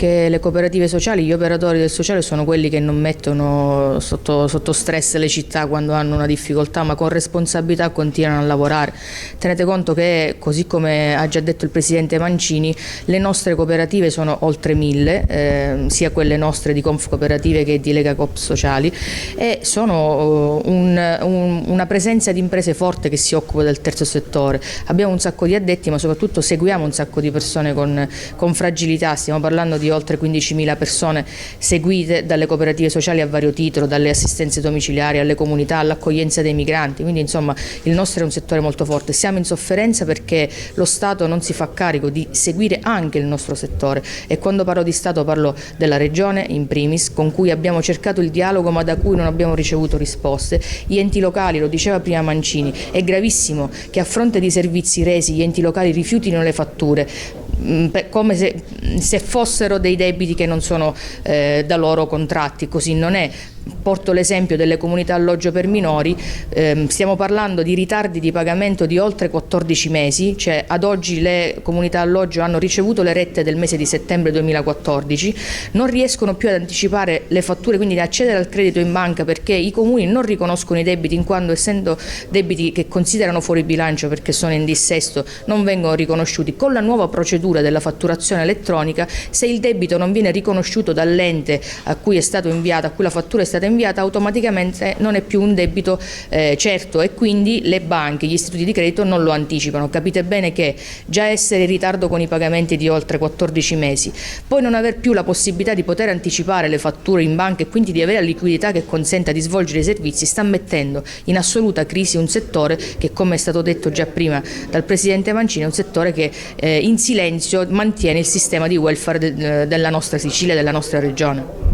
perché le cooperative sociali, gli operatori del sociale sono quelli che non mettono sotto stress le città quando hanno una difficoltà, ma con responsabilità continuano a lavorare. Tenete conto che, così come ha già detto il Presidente Mancini, le nostre cooperative sono oltre 1000, sia quelle nostre di Confcooperative che di Lega Coop Sociali, e sono una presenza di imprese forte che si occupa del terzo settore. Abbiamo un sacco di addetti, ma soprattutto seguiamo un sacco di persone con fragilità. Stiamo parlando di oltre 15.000 persone seguite dalle cooperative sociali a vario titolo, dalle assistenze domiciliari alle comunità, all'accoglienza dei migranti. Quindi insomma il nostro è un settore molto forte. Siamo in sofferenza perché lo Stato non si fa carico di seguire anche il nostro settore, e quando parlo di Stato parlo della Regione in primis, con cui abbiamo cercato il dialogo ma da cui non abbiamo ricevuto risposte. Gli enti locali, lo diceva prima Mancini, è gravissimo che a fronte di servizi resi gli enti locali rifiutino le fatture, come se fossero dei debiti che non sono da loro contratti. Così non è. Porto l'esempio delle comunità alloggio per minori, stiamo parlando di ritardi di pagamento di oltre 14 mesi, cioè ad oggi le comunità alloggio hanno ricevuto le rette del mese di settembre 2014, non riescono più ad anticipare le fatture, quindi ad accedere al credito in banca, perché i comuni non riconoscono i debiti, in quanto essendo debiti che considerano fuori bilancio perché sono in dissesto non vengono riconosciuti. Con la nuova procedura della fatturazione elettronica, se il debito non viene riconosciuto dall'ente a cui è stato inviato, a cui la fattura è stata inviata, automaticamente non è più un debito certo, e quindi le banche, gli istituti di credito non lo anticipano. Capite bene che già essere in ritardo con i pagamenti di oltre 14 mesi, poi non aver più la possibilità di poter anticipare le fatture in banca e quindi di avere la liquidità che consenta di svolgere i servizi, sta mettendo in assoluta crisi un settore che, come è stato detto già prima dal Presidente Mancini, è un settore che in silenzio mantiene il sistema di welfare della nostra Sicilia e della nostra regione.